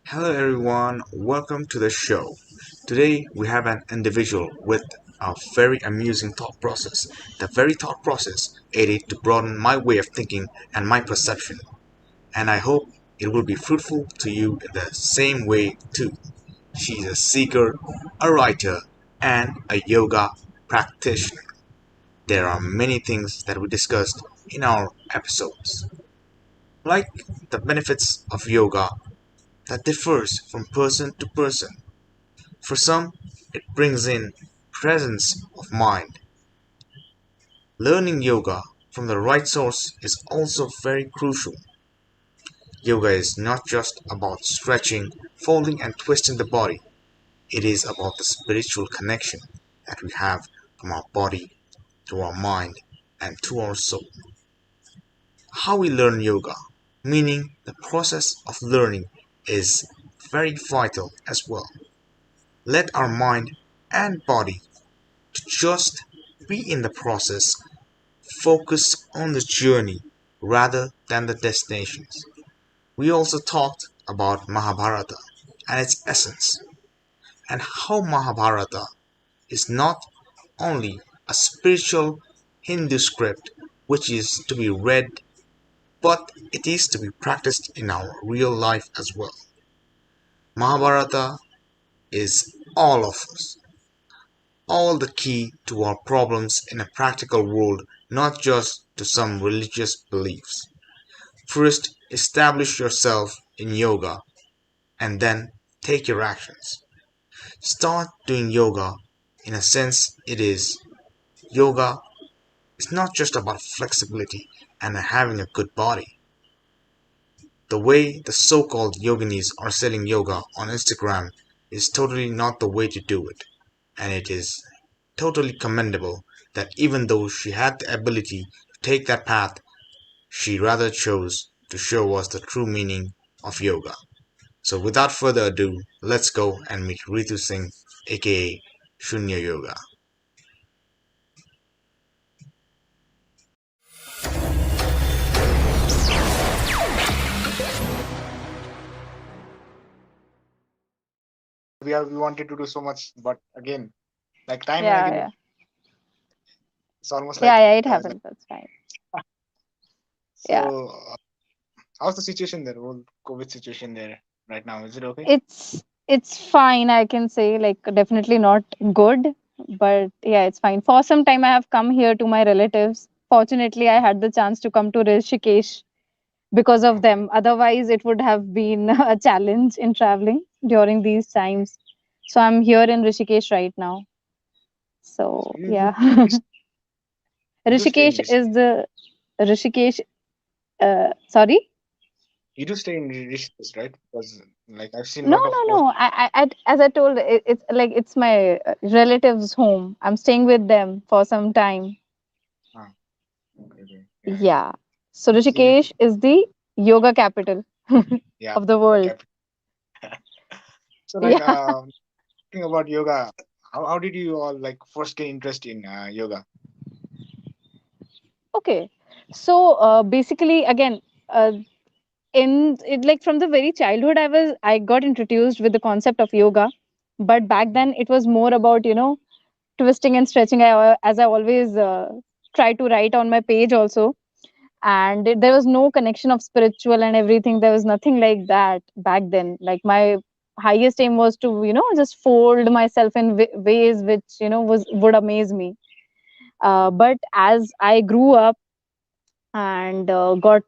Hello everyone, welcome to the show. Today we have an individual with a very amusing thought process. The very thought process aided to broaden my way of thinking and my perception, and I hope it will be fruitful to you in the same way too. She's a seeker, a writer, and a yoga practitioner. There are many things that we discussed in our episodes, like the benefits of yoga that differs from person to person. For some, it brings in presence of mind. Learning yoga from the right source is also very crucial. Yoga is not just about stretching, folding, and twisting the body, it is about the spiritual connection that we have from our body to our mind and to our soul. How we learn yoga, meaning the process of learning, is very vital as well. Let our mind and body just be in the process, focus on the journey rather than the destinations. We also talked about Mahabharata and its essence, and how Mahabharata is not only a spiritual Hindu script which is to be read, but it is to be practiced in our real life as well. Mahabharata is all of us, all the key to our problems in a practical world, not just to some religious beliefs. First, establish yourself in yoga and then take your actions. Start doing yoga. In a sense, it is yoga is not just about flexibility and having a good body. The way the so called yoginis are selling yoga on Instagram is totally not the way to do it, and it is totally commendable that even though she had the ability to take that path, she rather chose to show us the true meaning of yoga. So without further ado, let's go and meet Ritu Singh, aka Shunya Yoga. We wanted to do so much, but again, like time and Yeah, again, yeah. it's almost Yeah, like yeah, it happens. That's fine. Yeah. so. How's the situation there? Whole COVID situation there right now? Is it okay? It's fine, I can say, like definitely not good, but yeah, it's fine. For some time I have come here to my relatives. Fortunately, I had the chance to come to Rishikesh because of Okay. them. Otherwise, it would have been a challenge in traveling during these times. So I'm here in Rishikesh right now. So So you yeah. you do stay in Rishikesh Rishi. is the Rishikesh sorry? You do stay in Rishikesh, right? Because like I've seen a No, lot of no, posts. no. As I told, it's like it's my relative's home. I'm staying with them for some time. Ah, okay, okay. Yeah, yeah. Yeah. So I've seen it. Rishikesh is the yoga capital Yeah. of the world. Okay. So like Yeah. talking about yoga, how did you all like first get interest in yoga? Okay. So basically, again, uh, in it, like from the very childhood, I got introduced with the concept of yoga, but back then it was more about twisting and stretching. As I always try to write on my page also, and there was no connection of spiritual and everything. There was nothing like that back then. Like my highest aim was to just fold myself in ways which was would amaze me. But as I grew up and got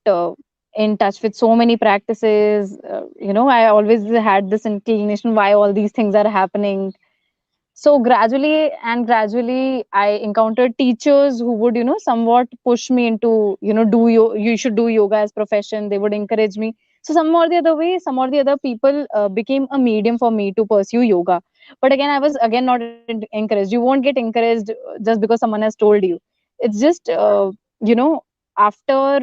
in touch with so many practices, I always had this inclination why all these things are happening. So gradually I encountered teachers who would somewhat push me into you should do yoga as profession. They would encourage me. So some or the other way, some or the other people became a medium for me to pursue yoga. But again, I was again not encouraged. You won't get encouraged just because someone has told you. It's just Right. you know after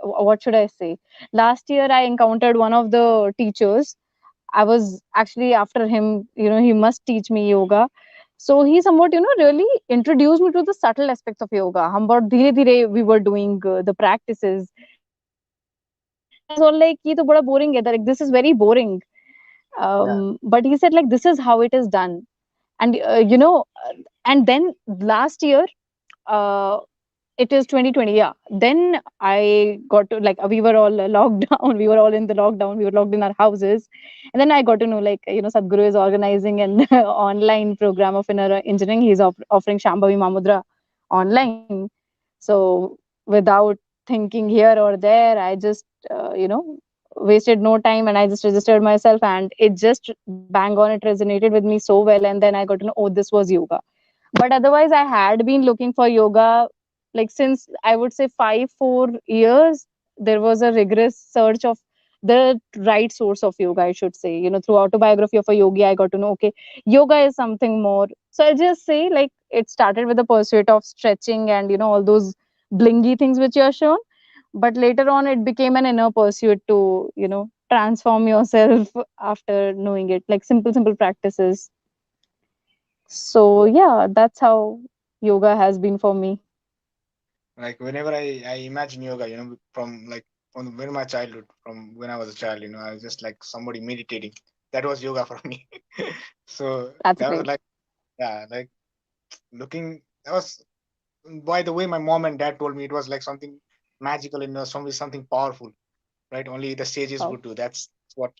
what should I say, last year I encountered one of the teachers. I was actually after him, he must teach me yoga. So he somewhat, really introduced me to the subtle aspects of yoga. हम बहुत धीरे धीरे we were doing the practices, and I was all like, ये तो बड़ा boring है. Like this is very boring. Yeah. But he said like this is how it is done. And and then last year, uh, it is 2020, yeah. Then I got to like we were all locked down, we were all in the lockdown, we were locked in our houses. And then I got to know like Sadhguru is organizing an online program of inner engineering. He's offering Shambhavi Mamudra online. So without thinking here or there, I just wasted no time, and I just registered myself, and it just bang on, it resonated with me so well. And then I got to know, oh, this was yoga. But otherwise I had been looking for yoga like since I would say 4 years. There was a rigorous search of the right source of yoga, I should say. Through Autobiography of a Yogi, I got to know, okay, yoga is something more. So I'll just say like it started with the pursuit of stretching and all those blingy things which you're shown. But later on it became an inner pursuit to transform yourself after knowing it, like simple practices. So yeah, that's how yoga has been for me. Like whenever I imagine yoga, from like from very my childhood, from when I was a child, I was just like somebody meditating. That was yoga for me. So That's that was great. like, yeah, like looking. That was, by the way, my mom and dad told me it was like something magical, something powerful, right? Only the sages Oh, would do. What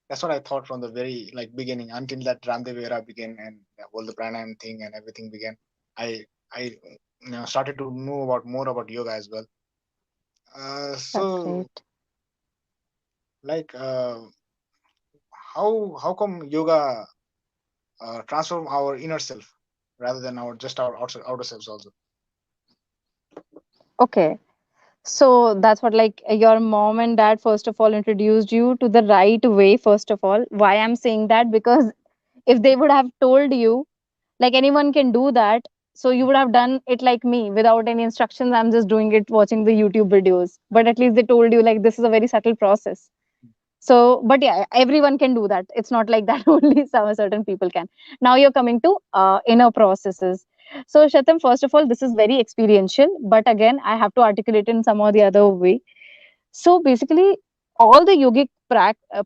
that's what I thought from the very like beginning until that Ramdev era began and the whole the pranayam thing and everything began. I started to know about more about yoga as well. that's So great. like how come yoga transform our inner self rather than our outer selves also? Okay. So that's what like your mom and dad first of all introduced you to the right way first of all. Why I'm saying that, because if they would have told you like anyone can do that, so you would have done it like me without any instructions. I'm just doing it watching the YouTube videos. But at least they told you like this is a very subtle process. So, but yeah, everyone can do that. It's not like that only some certain people can. Now you're coming to inner processes. So, Shatam, first of all, this is very experiential, but again, I have to articulate in some or the other way. So, basically, all the yogic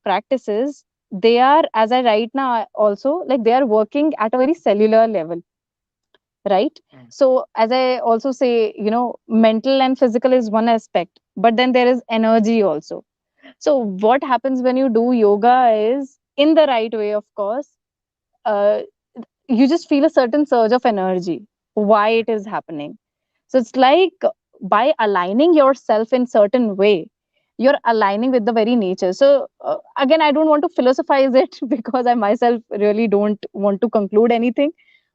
practices, they are, as I write now, also like they are working at a very cellular level, right? Mm. So, as I also say, mental and physical is one aspect, but then there is energy also. So, what happens when you do yoga is in the right way, of course, uh, you just feel a certain surge of energy. Why it is happening? So, it's like by aligning yourself in certain way, you're aligning with the very nature. So, again, I don't want to philosophize it because I myself really don't want to conclude anything.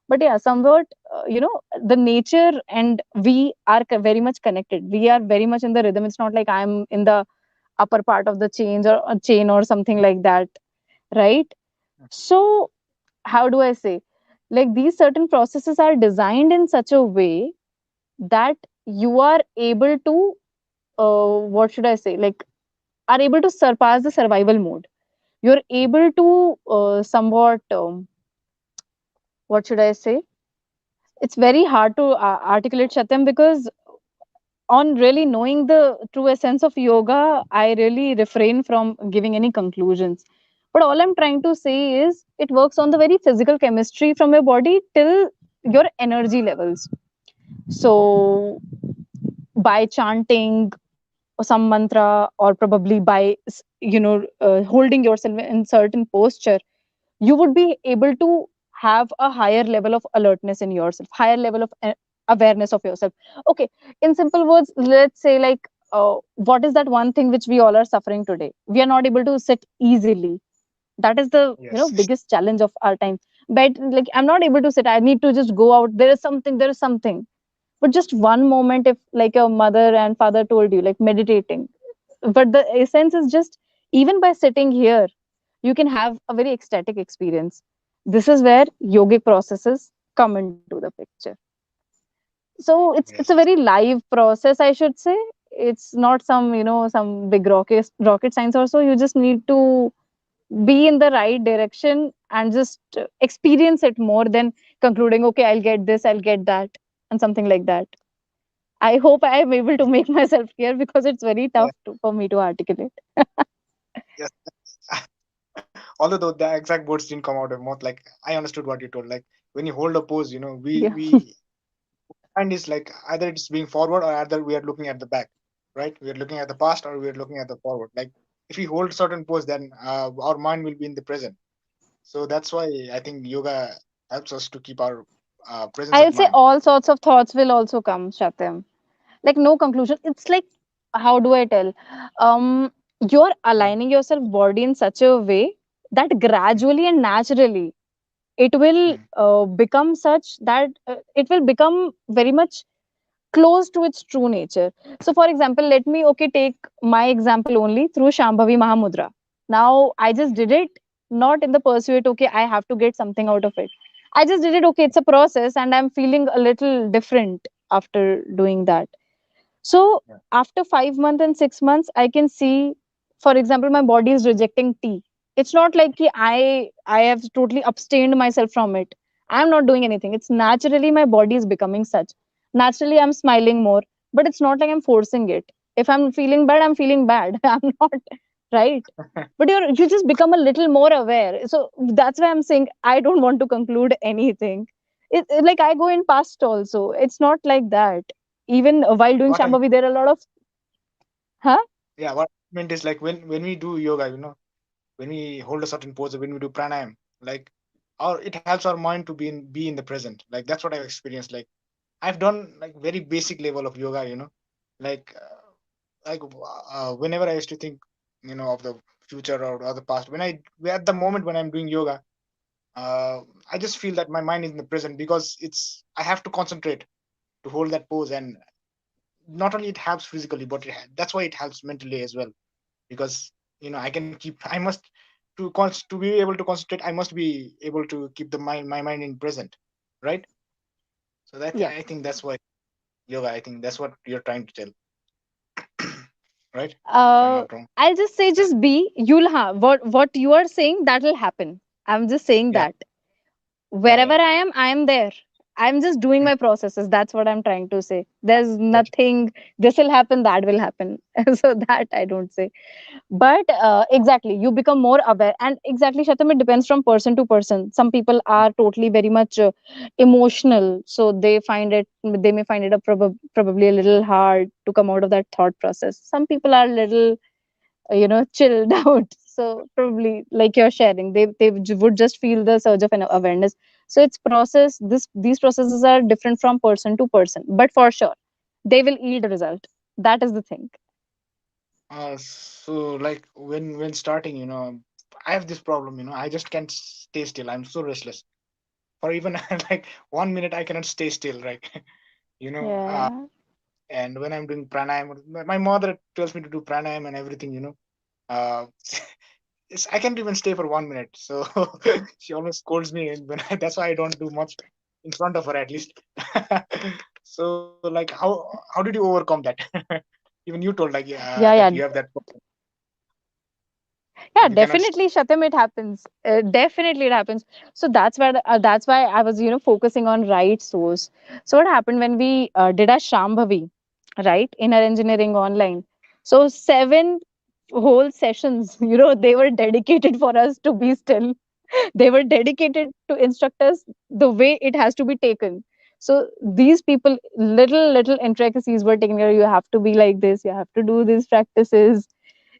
But yeah, somewhat, the nature and we are very much connected. We are very much in the rhythm. It's not like I'm in the upper part of the chain or something like that, right? So how do I say, like these certain processes are designed in such a way that you are able to what should I say, like are able to surpass the survival mode. You're able to somewhat what should I say, it's very hard to articulate, Shatyam, because on really knowing the true essence of yoga, I really refrain from giving any conclusions. But all I'm trying to say is it works on the very physical chemistry from your body till your energy levels. So, by chanting some mantra, or probably by holding yourself in certain posture, you would be able to have a higher level of alertness in yourself, higher level of awareness of yourself. Okay, in simple words, let's say like what is that one thing which we all are suffering today? We are not able to sit easily. That is the Yes. biggest challenge of our time. But like I'm not able to sit, I need to just go out, there is something. But just one moment, if like your mother and father told you like meditating, but the essence is just even by sitting here you can have a very ecstatic experience. This is where yogic processes come into the picture. So it's a Yes. very live process, I should say. It's not some some big rocket science or so. You just need to be in the right direction and just experience it more than concluding, okay, I'll get this, I'll get that, and something like that. I hope I am able to make myself clear because it's very Yeah. tough for me to articulate. Yes. although the exact words didn't come out of mouth, like I understood what you told. Like when you hold a pose, we Yeah. we find is like either it's being forward or either we are looking at the back, right? We are looking at the past or we are looking at the forward. Like if we hold certain pose, then our mind will be in the present. So that's why I think yoga helps us to keep our presence I'll of say mind. all sorts of thoughts will also come, Shatim. Like no conclusion. It's like, how do I tell? Um, you're Mm, aligning yourself body in such a way that mm, gradually and naturally it will mm, become such that it will become very much close to its true nature. So, for example, let me take my example only through Shambhavi Mahamudra. Now, I just did it not in the pursuit, okay, I have to get something out of it. I just did it, okay, it's a process, and I'm feeling a little different after doing that. So yeah. after 5 months and 6 months, I can see, for example, my body is rejecting tea. It's not like ki I have totally abstained myself from it. I'm not doing anything. It's naturally my body is becoming such. Naturally, I'm smiling more, but it's not like I'm forcing it. If I'm feeling bad, I'm feeling bad. I'm not right. But you just become a little more aware. So that's why I'm saying I don't want to conclude anything. Like I go in past also. It's not like that. Even while doing What I Shambhavi, there are a lot of, huh? yeah, what I meant is like when we do yoga, when we hold a certain pose, or when we do pranayam, like it helps our mind to be in the present. Like that's what I've experienced. Like I've done like very basic level of yoga, like whenever I used to think, of the future or the past, at the moment when I'm doing yoga, uh, I just feel that my mind is in the present because I have to concentrate to hold that pose, and not only it helps physically, but that's why it helps mentally as well because I can keep I must to be able to concentrate, I must be able to keep my mind in present, right? So that Yeah. I think that's why yoga, I think that's what you're trying to tell. Right, if I'm Uh, not wrong. I'll just say, just be. You'll have what you are saying. That will happen. I'm just saying Yeah, that yeah, wherever yeah. I am there. I'm just doing Mm, my processes. That's what I'm trying to say. There's that nothing. This will happen. That will happen. So that I don't say. But exactly, you become more aware, and exactly, Shatam, it depends from person to person. Some people are totally very much emotional, so they may find it probably a little hard to come out of that thought process. Some people are little chilled out, so probably like you're sharing, they would just feel the surge of an awareness. So it's process, these processes are different from person to person, but for sure they will yield a result. That is the thing. so like when starting, I have this problem, I just can't stay still. I'm so restless for even like 1 minute. I cannot stay still, right? you know uh, Yeah. and when I'm doing pranayam, my mother tells me to do pranayam and everything, uh, I can't even stay for 1 minute. So she always scolds me, and that's why I don't do much in front of her, at least. So like how did you overcome that? Even you told like Yeah, that yeah. you have that problem Yeah, when you cannot. definitely, Shatam, it happens. Definitely, it happens. So that's why I was, focusing on right source. So what happened when we did our Shambhavi, right, in our engineering online? So 7 whole sessions, they were dedicated for us to be still. They were dedicated to instruct us the way it has to be taken. So these people, little intricacies were taken care. You have to be like this. You have to do these practices.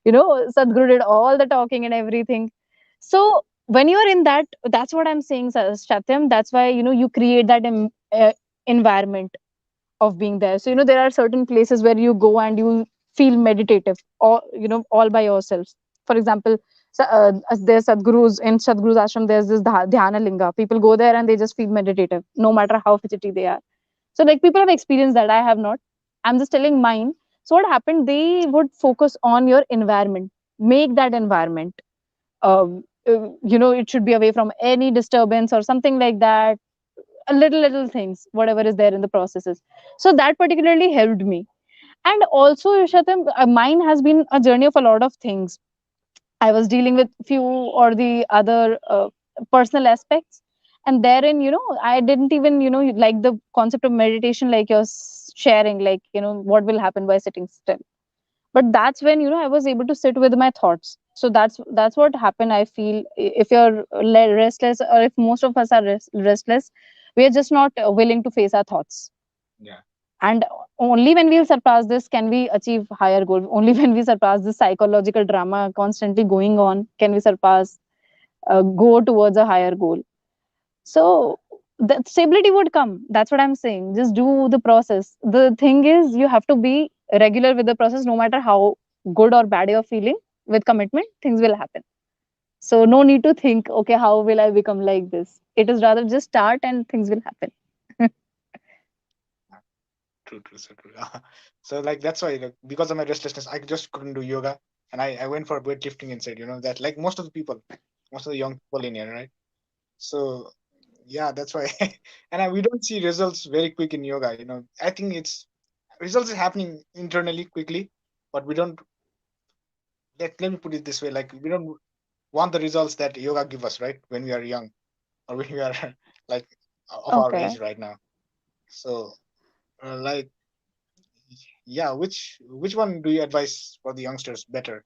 Sadhguru did all the talking and everything. So when you're in that, that's what I'm saying, Shatyam. That's why you create that environment of being there. So there are certain places where you go and you feel meditative, or all by yourselves. For example, there's Sadhguru's in Sadhguru's ashram. There's this dhyana linga. People go there and they just feel meditative, no matter how fidgety they are. So like people have experienced that. I have not. I'm just telling mine. So what happened? They would focus on your environment, make that environment. It should be away from any disturbance or something like that. A little things, whatever is there in the processes. So that particularly helped me. And also, Yushatam, mine has been a journey of a lot of things. I was dealing with few or the other personal aspects. And therein, I didn't even, like the concept of meditation, like you're sharing, like, what will happen by sitting still. But that's when, I was able to sit with my thoughts. So that's what happened, I feel. If you're restless, or if most of us are restless, we are just not willing to face our thoughts. Yeah. And only when we'll surpass this can we achieve higher goal. Only when we surpass this psychological drama constantly going on can we surpass, go towards a higher goal. So the stability would come. That's what I'm saying. Just do the process. The thing is, you have to be regular with the process, no matter how good or bad you're feeling. With commitment, things will happen. So no need to think, okay, how will I become like this? It is rather just start and things will happen. True, true, so true. So like that's why, like, because of my restlessness, I just couldn't do yoga, and I went for weightlifting instead. That, like, most of the people, most of the young people in here, right? So yeah, that's why. And we don't see results very quick in yoga. I think it's results is happening internally quickly, but we don't. Let me put it this way: like, we don't want the results that yoga give us, right? When we are young, or when we are like of our Okay. age right now. So like, yeah, which one do you advise for the youngsters better,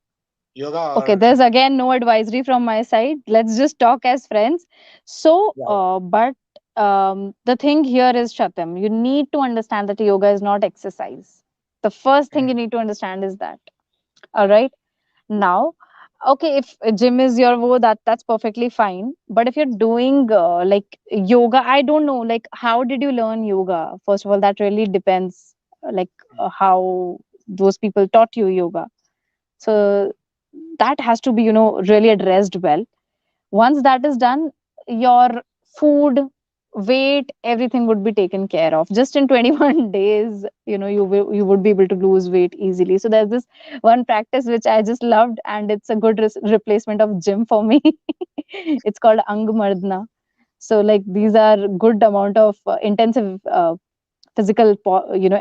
yoga Okay, or there's again no advisory from my side. Let's just talk as friends. So, yeah, yeah. but the thing here is, Shatam, you need to understand that yoga is not exercise. The first thing Mm, you need to understand is that. All right. Now, okay, if a gym is your wo, that's perfectly fine. But if you're doing like yoga, I don't know, like how did you learn yoga? First of all, that really depends, like mm, how those people taught you yoga. mm, So that has to be, really addressed well. Once that is done, your food, weight, everything would be taken care of. Just in 21 days, you would be able to lose weight easily. So there's this one practice which I just loved, and it's a good replacement of gym for me. It's called Angmardna. So like these are good amount of intensive physical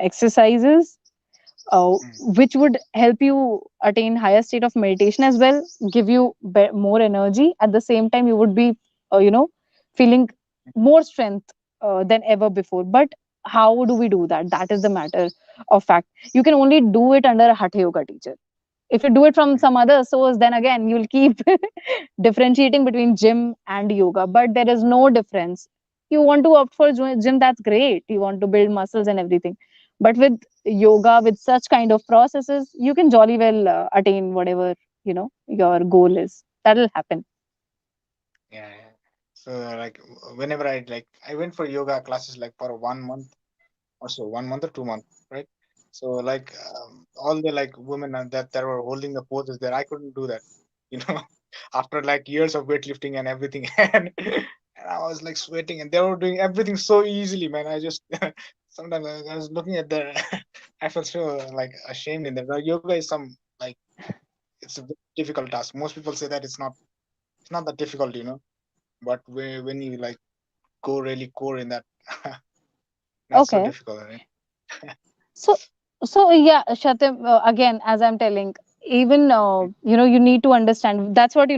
exercises, mm, which would help you attain higher state of meditation as well, give you more energy. At the same time, you would be feeling more strength than ever before. But how do we do that? That is the matter of fact. You can only do it under a hatha yoga teacher. If you do it from mm. some other source, then again you'll keep differentiating between gym and yoga, but there is no difference. You want to opt for gym, that's great, you want to build muscles and everything, but with yoga, with such kind of processes, you can jolly well attain whatever your goal is. That'll happen. Yeah, yeah. So like, whenever I went for yoga classes like for 1 month or so, 1 month or 2 months, right? So like, all the like women that were holding the poses there, I couldn't do that, you know, after like years of weightlifting and everything, and I was like sweating, and they were doing everything so easily, man. I just sometimes I was looking at their, I felt so like ashamed in that. Like, yoga is some like, it's a very difficult task. Most people say that it's not that difficult, but when you like go really core in that, that's so Okay. difficult, right? So, so yeah, Shatim, again, as I'm telling, even you need to understand. That's what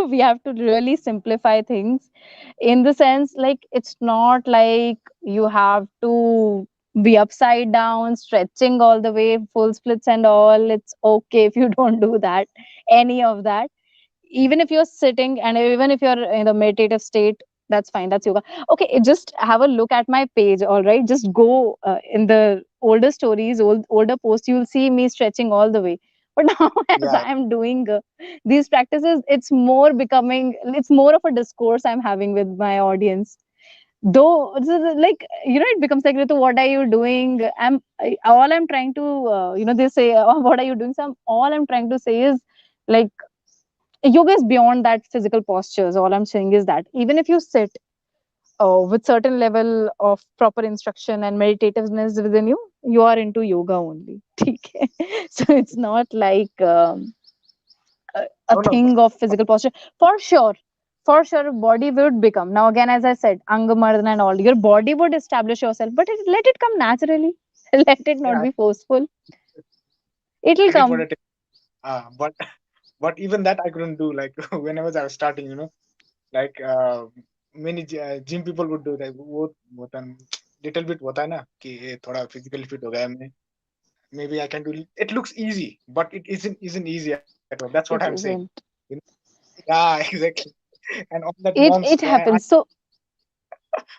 we have to really simplify things, in the sense like it's not like you have to be upside down, stretching all the way, full splits and all. It's okay if you don't do that, any of that. Even if you're sitting and even if you're in the meditative state, that's fine, that's yoga. Okay, just have a look at my page. All right, just go in the older stories, older posts, you'll see me stretching all the way. But now as Yeah, I'm doing these practices, it's more of a discourse I'm having with my audience. Though like it becomes like, Ritu, what are you doing? All I'm trying to they say, oh, what are you doing? So all I'm trying to say is, like, yoga is beyond that physical postures. All I'm saying is that even if you sit with certain level of proper instruction and meditativeness within you, you are into yoga only. Okay? So it's not like a no, no, thing of physical posture. For sure, for sure, body would become. Now again, as I said, Angamardana and all, your body would establish yourself, but let it come naturally. Let it not yeah, be forceful. I It'll get what come. it is. But but even that I couldn't do. Like, whenever I was starting, like, many gym people would do like, वो तन little bit होता है ना कि ये थोड़ा physically fit हो गया मैं, maybe I can do it. It looks easy, but it isn't easy at all. That's what I'm It saying. isn't. Yeah, exactly. And all that It moms, happens. So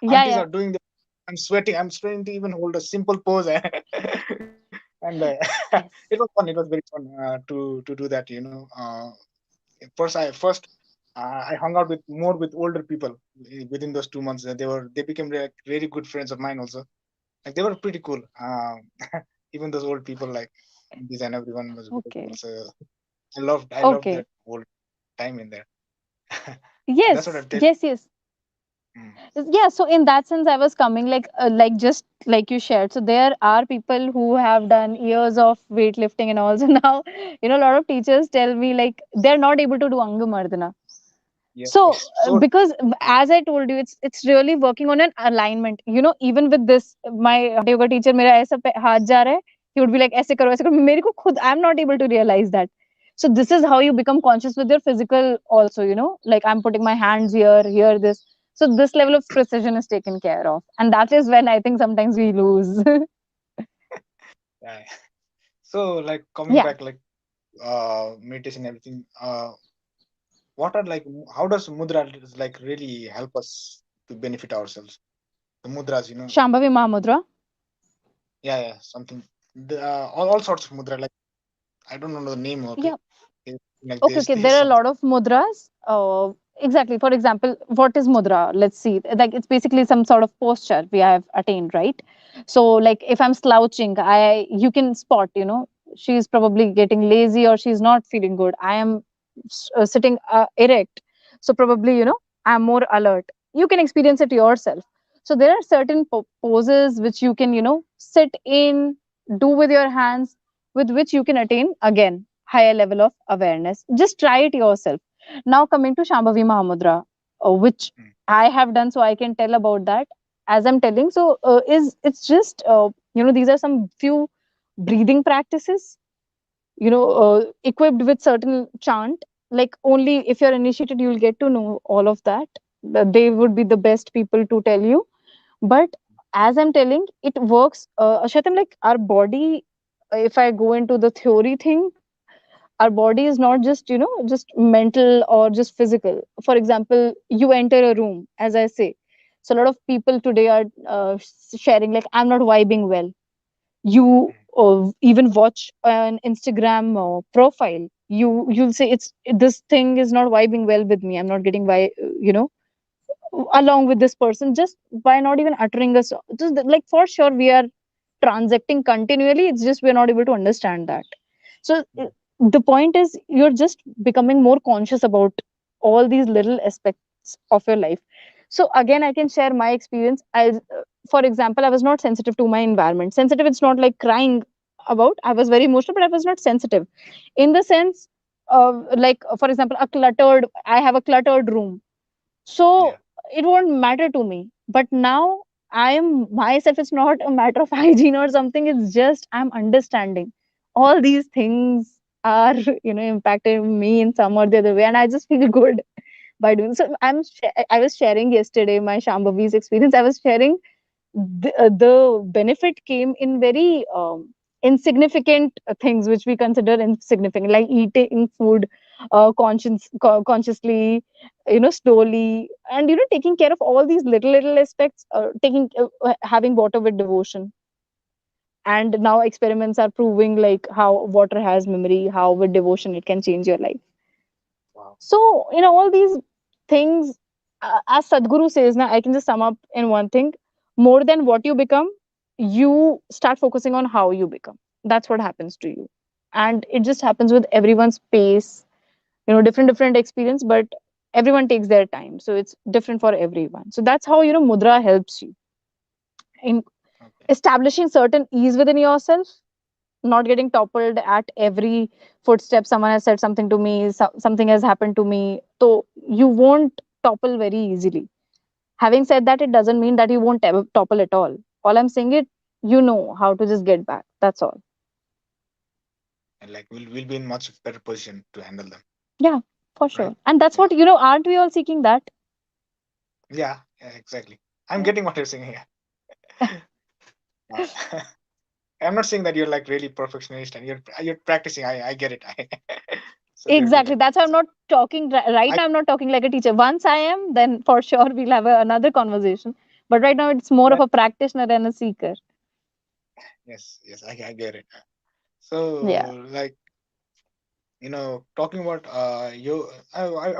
yeah, aunties yeah. are doing the. I'm sweating. I'm sweating to even hold a simple pose. And it was fun. It was very fun to do that. First I hung out with more with older people within those 2 months. They became really good friends of mine also. Like they were pretty cool. Even those old people like aunties and everyone was very cool. Okay. So I loved that Okay. whole time in there. So that's what Yes. I'll tell. Yes. Yes. Mm, Yeah, so in that sense I was coming like just like you shared, so there are people who have done years of weightlifting and all. So now, a lot of teachers tell me like they're not able to do angamardana. yes, So yes. So because as I told you, it's really working on an alignment. Even with this, my hatha yoga teacher मेरा ऐसा हाथ जा रहा है, he would be like ऐसे करो मेरे को खुद I'm not able to realize that. So this is how you become conscious with your physical also. Like I'm putting my hands here, this. So this level of precision is taken care of, and that is when I think sometimes we lose. yeah. So like coming Yeah. back like meditation everything. What are like how does mudra like really help us to benefit ourselves? The mudras, Shambhavi Mahamudra. yeah, something. All sorts of mudra. Like I don't know the name of it. Yeah. Like Okay, there's okay. there's There are a something. lot of mudras. Exactly. For example, what is mudra? Let's see. Like it's basically some sort of posture we have attained, right? So, like if I'm slouching, you can spot. She's probably getting lazy or she's not feeling good. I am sitting erect, so probably I'm more alert. You can experience it yourself. So there are certain poses which you can sit in, do with your hands, with which you can attain again higher level of awareness. Just try it yourself. Now coming to Shambhavi Mahamudra, which Mm, I have done, so I can tell about that. As I'm telling, so is it's just these are some few breathing practices, equipped with certain chant. Like only if you're initiated, you'll get to know all of that. They would be the best people to tell you. But as I'm telling, it works. Shatam, like our body, if I go into the theory thing, our body is not just mental or just physical. For example, you enter a room, as I say. So a lot of people today are sharing like I'm not vibing well. You mm, even watch an Instagram profile, you'll say it's this thing is not vibing well with me. I'm not getting you know along with this person, just by not even uttering just like for sure we are transacting continually. It's just we're not able to understand that. So mm, the point is you're just becoming more conscious about all these little aspects of your life. So again, I can share my experience. For example, I was not sensitive to my environment. Sensitive, it's not like crying about. I was very emotional, but I was not sensitive in the sense like for example, I have a cluttered room, yeah. so it won't matter to me. But now I am myself. It's not a matter of hygiene or something. It's just I'm understanding all these things are impacting me in some or the other way, and I just feel good by doing so. I was sharing yesterday my Shambhavi's experience. I was sharing the benefit came in very insignificant things which we consider insignificant, like eating food consciously, slowly, and taking care of all these little aspects, taking having water with devotion. And now experiments are proving like how water has memory, how with devotion it can change your life. Wow. So, all these things, as Sadhguru says, now I can just sum up in one thing: more than what you become, you start focusing on how you become. That's what happens to you. And it just happens with everyone's pace, different experience, but everyone takes their time. So it's different for everyone. So that's how, mudra helps you in Okay. establishing certain ease within yourself, not getting toppled at every footstep. Someone has said something to me, something has happened to me, so you won't topple very easily. Having said that, it doesn't mean that you won't ever topple at all I'm saying it, how to just get back. That's all. And like we'll be in much better position to handle them, Yeah, for right? sure. And that's Yeah. what, aren't we all seeking that? Yeah. Yeah. Exactly. I'm Yeah. getting what you're saying here. Uh, I'm not saying that you're like really perfectionist and you're practicing. I get it. So they'll be Exactly. like, That's why I'm not talking right I now. I'm not talking like a teacher. Once I am, then for sure we'll have another conversation. But right now, it's more of that a practitioner and a seeker. yes, yes, I get it. So Yeah. like talking about I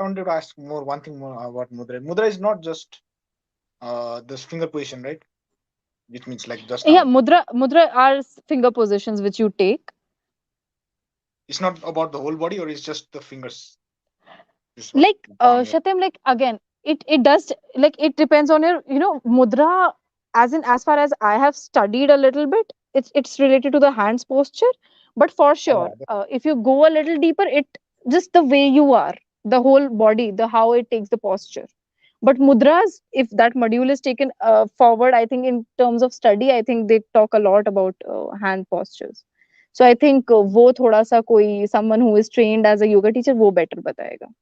wanted to ask more one thing more about mudra. Mudra is not just this finger position, right? Which means like just Yeah. now. Mudra are finger positions which you take. It's not about the whole body, or it's just the fingers. This what Like palm here. Shatem, like again, it does, like it depends on your mudra. As far as I have studied a little bit, it's related to the hands posture. But for Oh, sure, yeah, if you go a little deeper, it just the way you are, the whole body, the how it takes the posture. But mudras, if that module is taken forward, I think in terms of study, I think they talk a lot about hand postures. So I think वो थोड़ा सा कोई someone who is trained as a yoga teacher वो better बताएगा.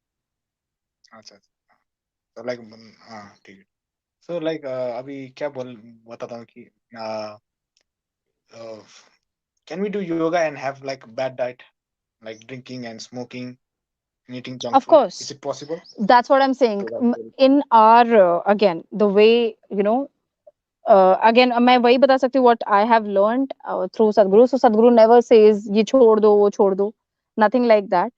अच्छा अच्छा. So like ठीक है. So like अभी क्या बोल बताता हूँ कि uh, uh, can we do yoga and have like bad diet, like drinking and smoking and eating junk Of food? Is course, it possible? that's what I'm saying. So that's very In our again, the way again, मैं वही बता सकती हूँ what I have learned through Sadhguru. So Sadhguru never says ये छोड़ दो वो छोड़ दो, nothing like that.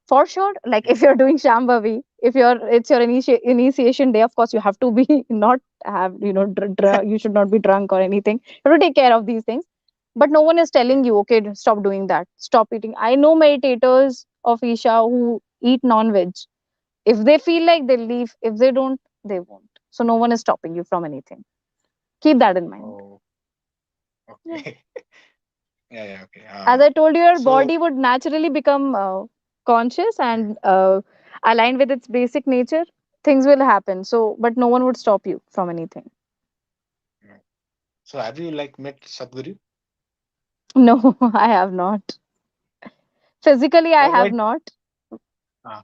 For sure, like if you're doing Shambhavi, if it's your initiation day, of course you have to be not have you should not be drunk or anything. You have to take care of these things. But no one is telling you, okay, stop doing that, stop eating. I know meditators of Isha who eat non-veg. If they feel like they leave, if they don't, they won't. So no one is stopping you from anything. Keep that in mind. oh Yeah. okay. Yeah, yeah, okay. As I told you, your So body would naturally become conscious and aligned with its basic nature. Things will happen. So, but no one would stop you from anything. so have you like met Sadhguru? No, I have not. Physically, I Why have not.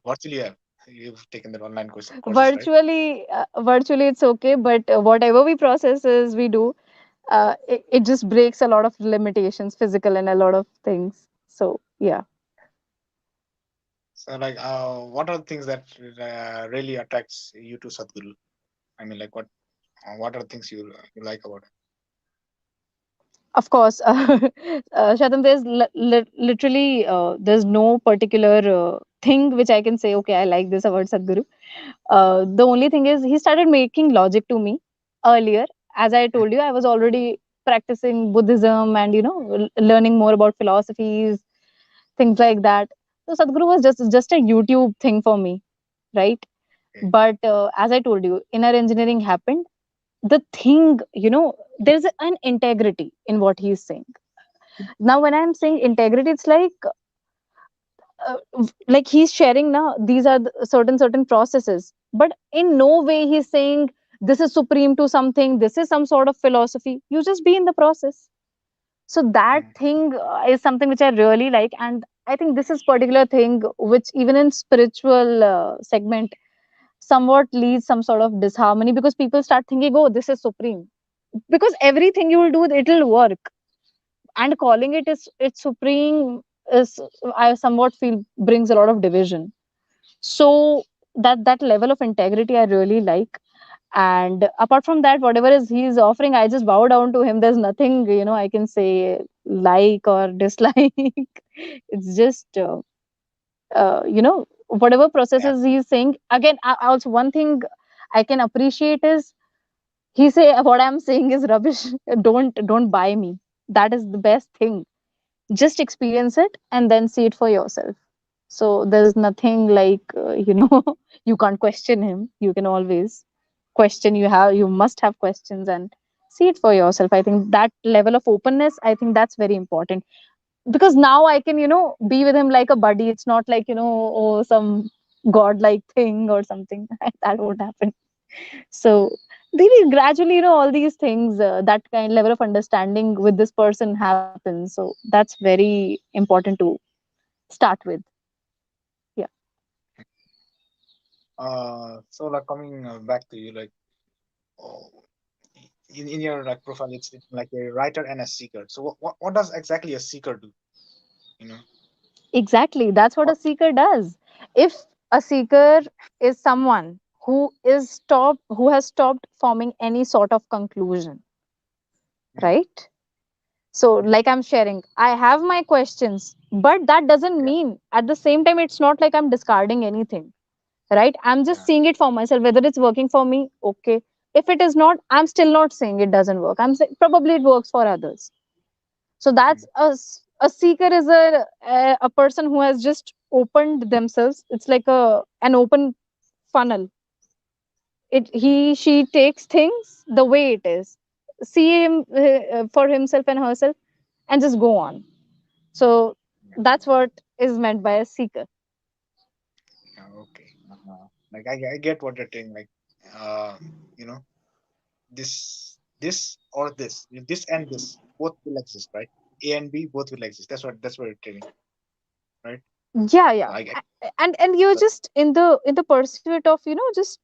virtually have you've taken the online courses, right? Virtually, it's okay. But whatever we processes, we do. It just breaks a lot of limitations, physical and a lot of things. So, yeah. So like what are the things that really attracts you to Sadhguru? I mean like what are the things you like about it? Of course, Shatam, there's literally there's no particular thing which I can say. Okay, I like this about Sadhguru. The only thing is he started making logic to me earlier. As I told you, I was already practicing Buddhism and learning more about philosophies, things like that. So Sadhguru was just a YouTube thing for me, right? Okay. But as I told you, inner engineering happened. The thing, there's an integrity in what he's saying. Now when I'm saying integrity, it's like he's sharing now these are the certain processes, but in no way he's saying this is supreme to something, this is some sort of philosophy. You just be in the process. So that Mm. thing is something which I really like, and I think this is particular thing which even in spiritual segment somewhat leads some sort of disharmony, because people start thinking, oh, this is supreme, because everything you will do it will work, and calling it's supreme is, I somewhat feel, brings a lot of division. So that level of integrity I really like. And apart from that, whatever is he's offering, I just bow down to him. There's nothing I can say like or dislike. It's just whatever Yeah. processes he's saying. Again, also one thing I can appreciate is he say what I'm saying is rubbish. Don't buy me. That is the best thing. Just experience it and then see it for yourself. So there's nothing like you can't question him. You can always question. You must have questions and see it for yourself. I think that level of openness, I think that's very important, because now I can be with him like a buddy. It's not like oh, some godlike thing or something. That won't happen. So maybe gradually, all these things, that kind level of understanding with this person happens. So that's very important to start with. Yeah. So like coming back to you, like oh, in your like profile, it's like a writer and a seeker. So what does exactly a seeker do? You know. Exactly. That's what a seeker does. If a seeker is someone who has stopped forming any sort of conclusion, Mm, right? So, mm, like I'm sharing, I have my questions, but that doesn't yeah, mean at the same time it's not like I'm discarding anything, right? I'm just yeah, seeing it for myself, whether it's working for me, okay. If it is not, I'm still not saying it doesn't work. I'm saying probably it works for others. So mm, that's a seeker is a person who has just opened themselves. It's like an open funnel. It he she takes things the way it is, see him for himself and herself, and just go on. So yeah, that's what is meant by a seeker. yeah, okay. Like I get what you're saying. Like, uh, you know, this or this and this both will exist, right? A and B both will exist. That's what you're telling, right? Yeah, So yeah. I And you're just in the pursuit of just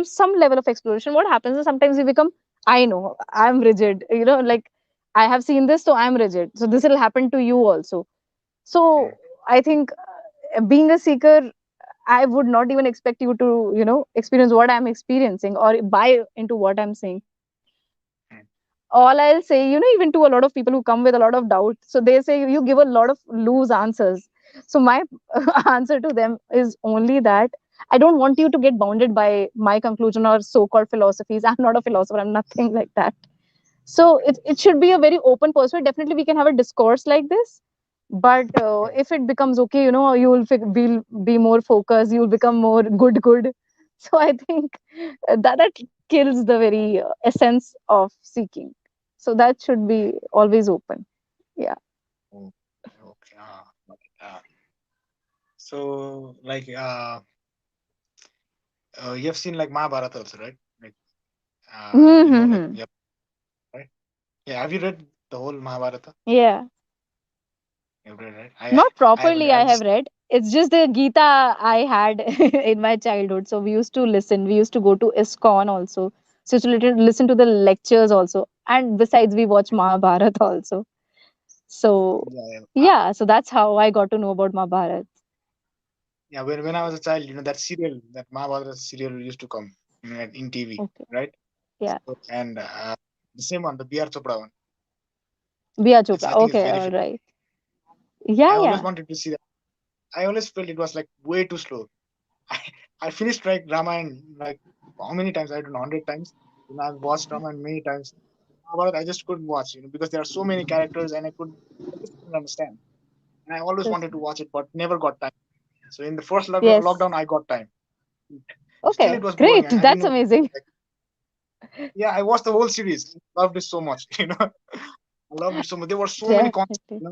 some level of exploration. What happens is sometimes you become, I know I'm rigid, like I have seen this, so I'm rigid, so this will happen to you also. mm, So I think being a seeker, I would not even expect you to experience what I'm experiencing or buy into what I'm saying. mm, All I'll say, even to a lot of people who come with a lot of doubt, so they say you give a lot of loose answers. So my answer to them is only that I don't want you to get bounded by my conclusion or so-called philosophies. I'm not a philosopher. I'm nothing like that. So it should be a very open pursuit. Definitely we can have a discourse like this, but mm. if it becomes okay, you will be more focused, you will become more good. So I think that kills the very essence of seeking. So that should be always open. Yeah. Oh, okay. Got it. So like you have seen like Mahabharata also, right? Like like Mm-hmm. yeah, right? Yeah. Have you read the whole Mahabharata? Yeah. You've read, right? Not I haven't. properly, I I've have just read. It's just the Gita I had in my childhood. So we used to listen. We used to go to ISKCON also. So to listen to the lectures also. And besides, we watch Mahabharata also. So yeah, yeah. yeah, so that's how I got to know about Mahabharata. Yeah, when I was a child, that serial, that Mahabharata serial used to come, in TV, Okay. right? Yeah. So, and the same one, the B.R. Chopra one. Bia It's Chopra. I think it's Okay, very all famous. right. I Yeah, always yeah. wanted to see that. I always felt it was like way too slow. I, I finished like Ramayana like how many times? I don't know, 100 times. I've watched Ramayana many times. Mahabharata, I just couldn't watch, because there are so many characters and I just couldn't understand. And I always Yes. wanted to watch it, but never got time. So in the first Yes. lockdown, I got time. Still, it Okay, was boring. great. I didn't That's know. amazing. Like, yeah, I watched the whole series. Loved it so much. I loved it so much. There were so many concepts. Definitely.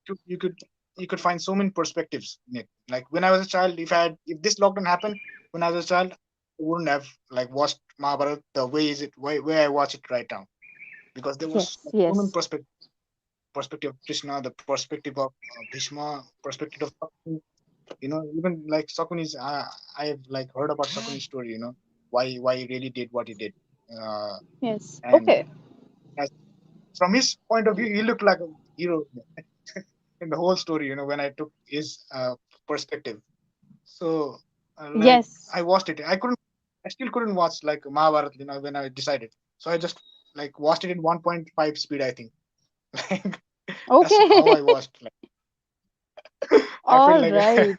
You, you could you could find so many perspectives in it. Like when I was a child, if this lockdown happened when I was a child, I wouldn't have like watched Mahabharata the way I watch it right now, because there was Yes, like, so many yes, perspective of Krishna, the perspective of Bhishma, perspective of Sakuni. Even like Sakuni's. I've like heard about Sakuni's story. Why he really did what he did. Uh, yes. and Okay. as, from his point of view, he looked like a hero in the whole story. When I took his perspective. So like I Yes. watched it. I still couldn't watch like Mahabharata. When I decided. So I just like watched it in 1.5 speed. I think. Like that's how Okay. I watched. Like I felt All like, right.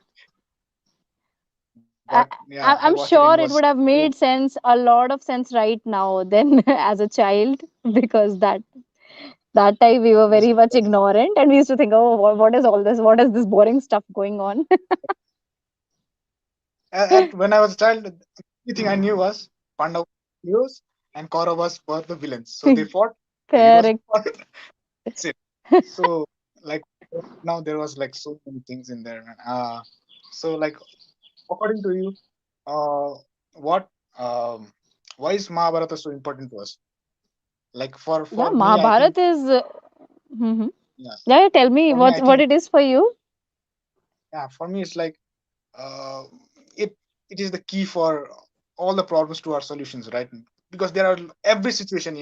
but yeah, I I'm watched it and it sure it was. would have made sense, a lot of sense right now than as a child, because that time we were Yes. very much ignorant and we used to think, oh, what is all this? What is this boring stuff going on? When I was a child, the only thing I knew was Pandavas were heroes and Kauravas were the villains. So they fought, the heroes Correct. fought. That's it. So like now there was like so many things in there, man. So like according to you, uh, what why is Mahabharata so important to us? Like Yeah, for me, I think Mahabharat is. Mhm. yeah. Yeah, yeah, tell me For me, I what think it is for you. yeah. For me, it's like uh, it it is the key for all the problems to our solutions, right? Because there are every situation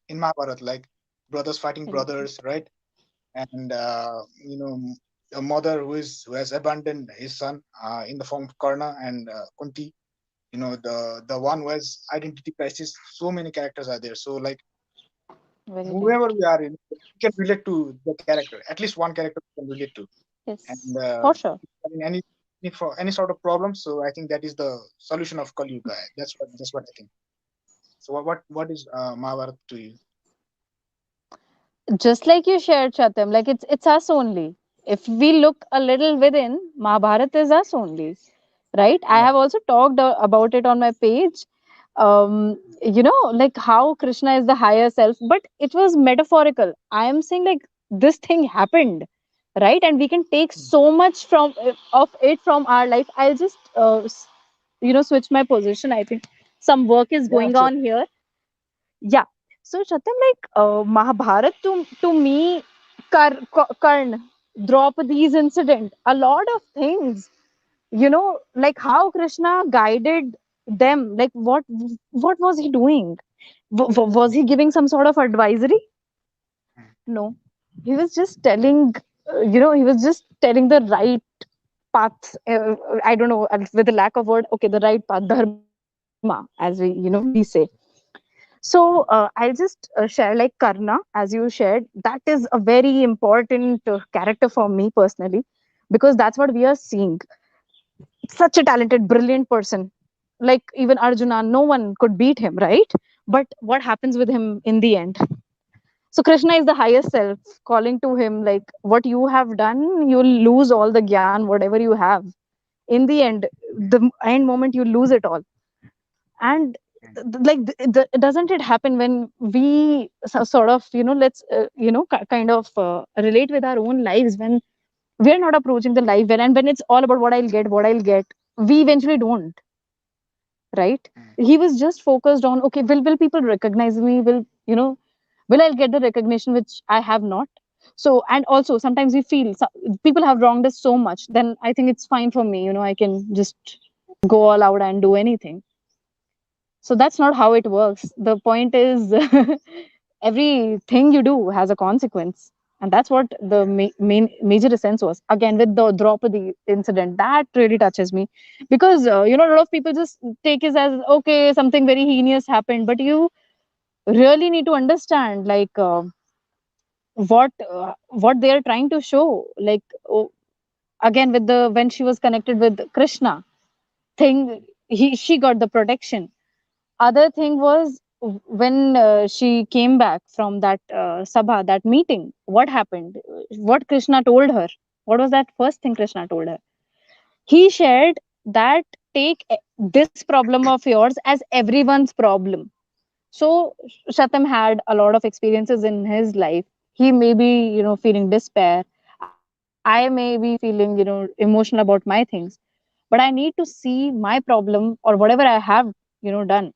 in Mahabharata, like brothers fighting Correct. brothers, right? And a mother who has abandoned his son in the form of Karna and Kunti. The one who has identity crisis. So many characters are there. So like Very right. whoever we are in, we can relate to the character. At least one character we can relate to, and Yes, for sure. in any for any sort of problem. So I think that is the solution of Kali Yuga. That's what I think. So what is Mahabharata to you? Just like you shared, Chatam, like it's us only. If we look a little within, Mahabharata is us only, right? I Yeah. have also talked about it on my page. Like how Krishna is the higher self, but it was metaphorical. I am saying like this thing happened, right? And we can take Mm. so much from of it from our life. I'll just switch my position. I think some work is Yeah, going sure. on here. Yeah. So Shatam, like Mahabharat to me, Karn, Draupadi's incident, a lot of things. Like how Krishna guided them. Like what was he doing? Was he giving some sort of advisory? Mm. No, he was just telling. He was just telling the right path. I don't know, with the lack of word. Okay, the right path, dharma, as we say. So I'll just share like Karna, as you shared. That is a very important character for me personally, because that's what we are seeing. Such a talented, brilliant person. Like even Arjuna, no one could beat him, right? But what happens with him in the end? So Krishna is the highest self calling to him, like, what you have done, you'll lose all the gyan, whatever you have. In the end, the end moment, you lose it all. And Mm. doesn't it happen when we sort of let's kind of relate with our own lives, when we're not approaching the life well, and when it's all about what I'll get, we eventually don't, right? Mm. He was just focused on, okay, will people recognize me, will I get the recognition which I have not. So, and also sometimes we feel people have wronged us so much, then I think it's fine for me, I can just go all out and do anything. So that's not how it works. The point is, everything you do has a consequence. And that's what the Yeah. main major essence was. Again, with the Draupadi incident, that really touches me, because a lot of people just take it as, okay, something very heinous happened, but you really need to understand, like, what they are trying to show. Like, again, with the when she was connected with Krishna, thing he she got the protection. Other thing was, when she came back from that sabha, that meeting, what happened? What Krishna told her? What was that first thing Krishna told her? He shared that, take this problem of yours as everyone's problem. So Shatam had a lot of experiences in his life. He may be, feeling despair. I may be feeling, emotional about my things. But I need to see my problem, or whatever I have, done,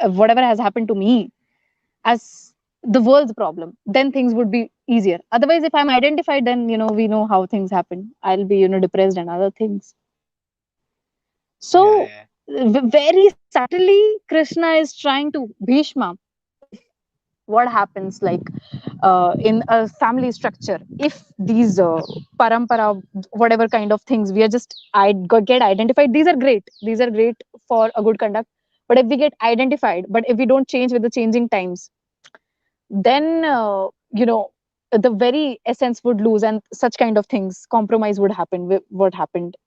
whatever has happened to me, as the world's problem. Then things would be easier. Otherwise, if I'm identified, then we know how things happen. I'll be, depressed and other things. Yeah. So Yeah. very subtly, Krishna is trying to Bhishma, if what happens, like, in a family structure, if these parampara, whatever kind of things, we are just get identified, these are great for a good conduct. But if we get identified, but if we don't change with the changing times, then the very essence would lose, and such kind of things, compromise would happen with what happened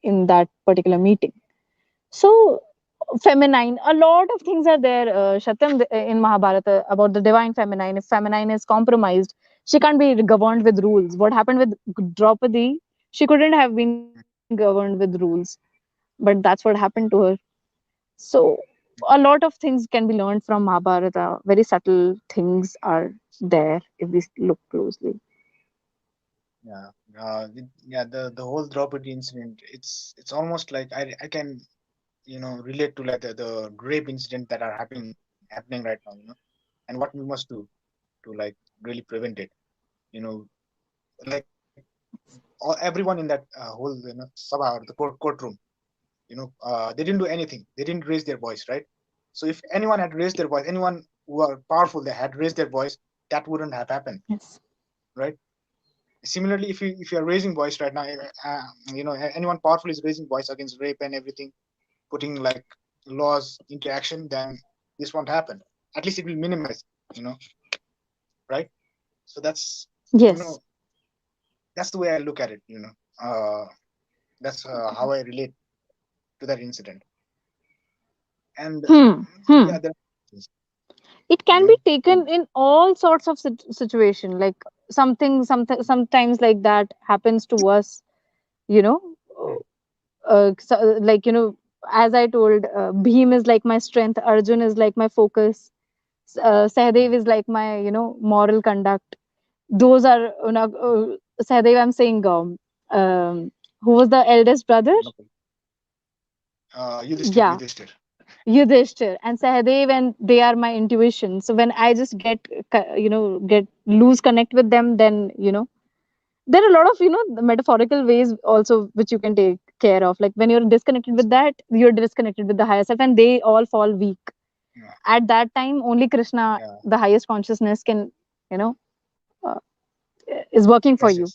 in that particular meeting. So feminine, a lot of things are there, Shatam, in Mahabharata, about the divine feminine. If feminine is compromised, she can't be governed with rules. What happened with Draupadi? She couldn't have been governed with rules, but that's what happened to her. So a lot of things can be learned from Mahabharata. Very subtle things are there if we look closely. Yeah. Yeah. The whole Draupadi incident. It's almost like I can relate to like the rape incident that are happening right now. And what we must do to like really prevent it. You know, like everyone in that whole sabha or the courtroom. They didn't do anything. They didn't raise their voice, right? So if anyone had raised their voice, anyone who are powerful, they had raised their voice, that wouldn't have happened, Yes. right? Similarly, if you are raising voice right now, anyone powerful is raising voice against rape and everything, putting like laws into action, then this won't happen. At least it will minimize, you know, right? So that's, you Yes. know, that's the way I look at it, uh, that's how I relate to that incident. And Hmm. yeah, Hmm. there, It you can know, be taken in all sorts of situation. Like something sometimes like that happens to us. You know, mm, like as I told, Bhim is like my strength, Arjun is like my focus, Sahadev mm, is like my moral conduct. Those are Sahadev, I'm saying, who was the eldest brother? okay. Yudhishthir, Yeah, Yudhishthir. Yudhishthir and Sahadev, and they are my intuition. So when I just get lose connect with them, then there are a lot of the metaphorical ways also which you can take care of. Like when you're disconnected with that, you're disconnected with the higher self, and they all fall weak. Yeah, At that time, only Krishna, yeah, the highest consciousness, can you know uh, is working for yes, you.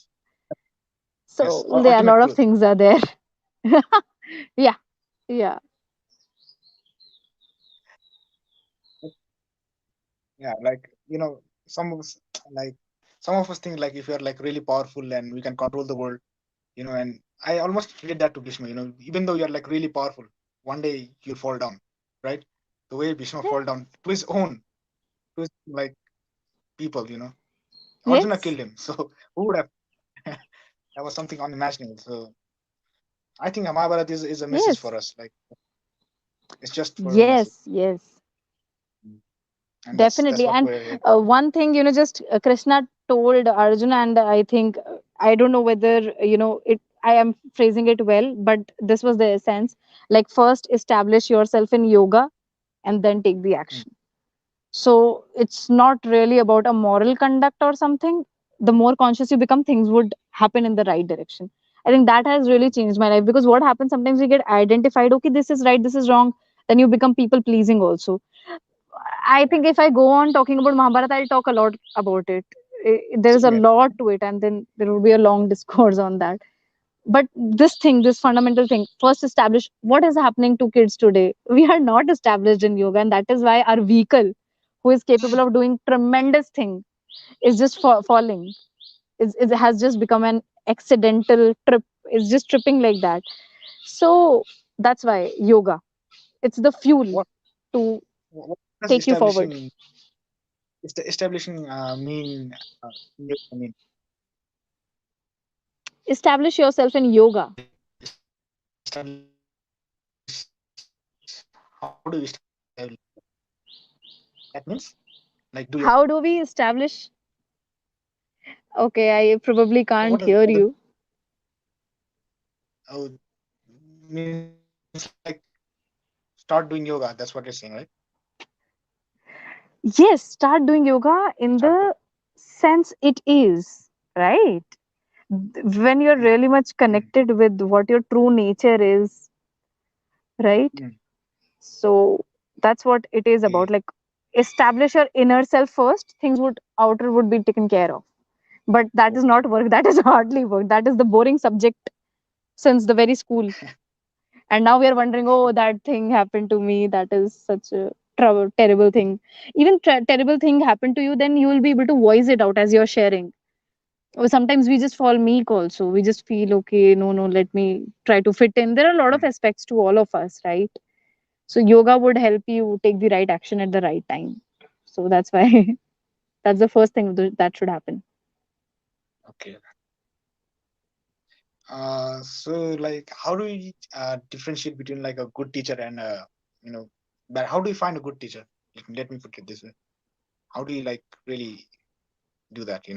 yes, So yes. there are a Ultimate lot of truth. things are there. Yeah, yeah. Yeah, like some of us, like some of us think like if you're like really powerful and we can control the world, and I almost relate that to Bhishma. Even though you're like really powerful, one day you'll fall down, right? The way Bhishma fall down to his own, to his like people. Arjuna Yes, killed him, so who would have? That was something unimaginable. So I think Mahabharata is a message yes, for us. Like it's just for a message. yes, yes. Mm. And that's Definitely. what And we're. one thing, just Krishna told Arjuna, and I think, I don't know whether, I am phrasing it well, but this was the essence. Like, first establish yourself in yoga and then take the Mm, action. So it's not really about a moral conduct or something. The more conscious you become, things would happen in the right direction. I think that has really changed my life, because what happens sometimes, we get identified, okay, this is right, this is wrong. Then you become people pleasing also. I yeah. think if I go on talking about Mahabharata, I'll talk a lot about it. There is Same a here. lot to it, and then there will be a long discourse on that. But this thing, this fundamental thing, first establish what is happening to kids today. We are not established in yoga, and that is why our vehicle, who is capable of doing tremendous thing, is just falling. It has just become an accidental trip. It's just tripping like that. So that's why yoga. It's the fuel What to what does take you forward. establishing mean? I mean, Establish yourself in yoga. establish. How do we establish? That means like do yoga. How do we establish? Okay, I probably can't hear What does you. oh, means like start doing yoga? That's what you're saying, right? Yes, start doing yoga in Start. the sense it is, right? When you're Mm, really much mm, connected with what your true nature is, right? mm. So that's what it is about. Okay. Like, establish your inner self first, things would outer would be taken care of. But that is not Okay. work, that is hardly work. That is the boring subject since the very school. And now we are wondering, oh, that thing happened to me, that is such a terrible thing. Even terrible thing happened to you, then you will be able to voice it out as you're sharing. Or sometimes we just fall meek also, we just feel, okay, no, no, let me try to fit in. There are a lot of Mm, aspects to all of us, right? So yoga would help you take the right action at the right time. So that's why that's the first thing that should happen. okay. So like, how do we differentiate between like a good teacher and you know, but how do you find a good teacher? Let me put it this way. How do you like really do that?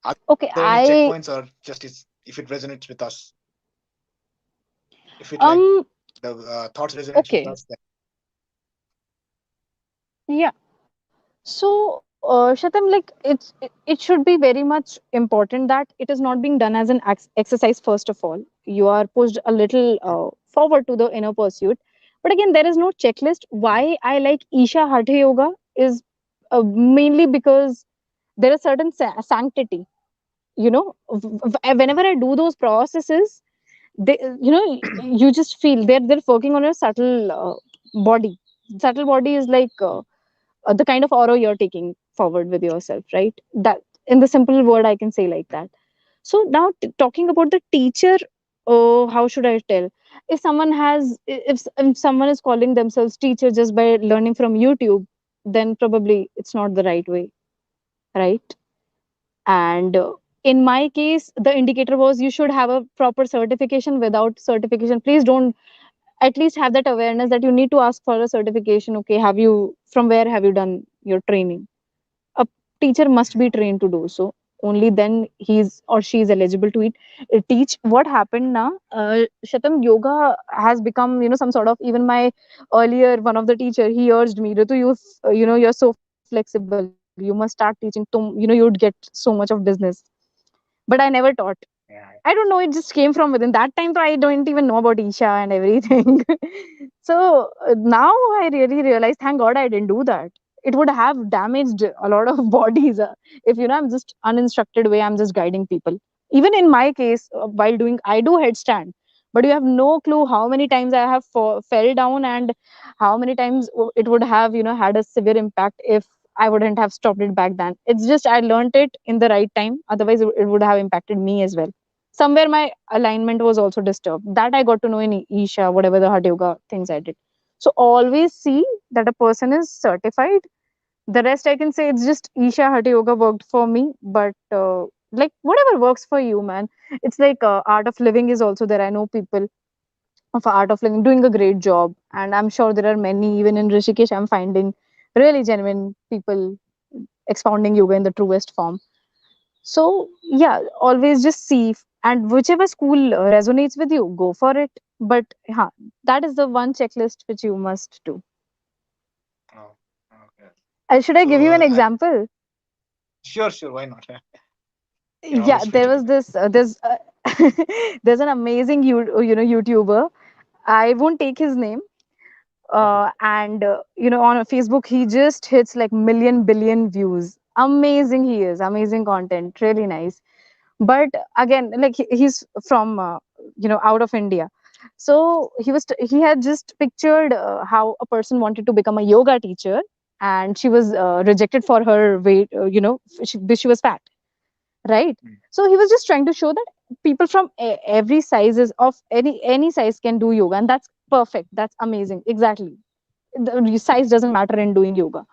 Are there any Okay, checkpoints or I just is if it resonates with us? If it like um the thoughts resonates with okay, us, then yeah. So, Shatam, like it should be very much important that it is not being done as an exercise. First of all, you are pushed a little forward to the inner pursuit. But again, there is no checklist. Why I like Isha Hatha Yoga is mainly because there is certain sanctity. whenever I do those processes, they, you just feel they're working on your subtle body. Subtle body is like the kind of aura you're taking forward with yourself, right? That, in the simple word, I can say like that. So now, talking about the teacher, how should I tell? If someone has, if someone is calling themselves teacher just by learning from YouTube, then probably it's not the right way, right? And in my case, the indicator was you should have a proper certification. Without certification, please don't, at least have that awareness that you need to ask for a certification. Okay, have you, from where have you done your training? A teacher must be trained to do so. Only then he's or she is eligible to teach. What happened now, Shatam, yoga has become, some sort of, even my earlier one of the teacher, he urged me, Ritu, you're so flexible, you must start teaching. You'd get so much of business. But I never taught. Yeah. I don't know, it just came from within. That time, so I don't even know about Isha and everything. So now I really realize, thank God I didn't do that. It would have damaged a lot of bodies. If I'm just uninstructed way, I'm just guiding people. Even in my case, while doing, I do headstand, but you have no clue how many times I have fell down, and how many times it would have, had a severe impact if I wouldn't have stopped it back then. It's just I learned it in the right time. Otherwise, it would have impacted me as well. Somewhere my alignment was also disturbed. That I got to know in Isha, whatever the Hatha Yoga things I did. So always see that a person is certified. The rest I can say, it's just Isha Hatha Yoga worked for me, but like whatever works for you, man. It's like art of living is also there. I know people of art of living doing a great job, and I'm sure there are many even in Rishikesh. I'm finding really genuine people expounding yoga in the truest form. So, yeah, always just see, and whichever school resonates with you, go for it. But that is the one checklist which you must do. Oh, okay. Should I give you So an example? sure, sure. Why not? You're Yeah, always free there to was give it. this, there's an amazing YouTuber. I won't take his name. Okay. And on Facebook, he just hits like million billion views. Amazing, he is amazing content, really nice. But again, like he's from out of India. So he had just pictured how a person wanted to become a yoga teacher, and she was rejected for her weight. She was fat, right? Mm. So he was just trying to show that people from every sizes of any size can do yoga, and that's perfect. That's amazing. Exactly, the size doesn't matter in doing yoga.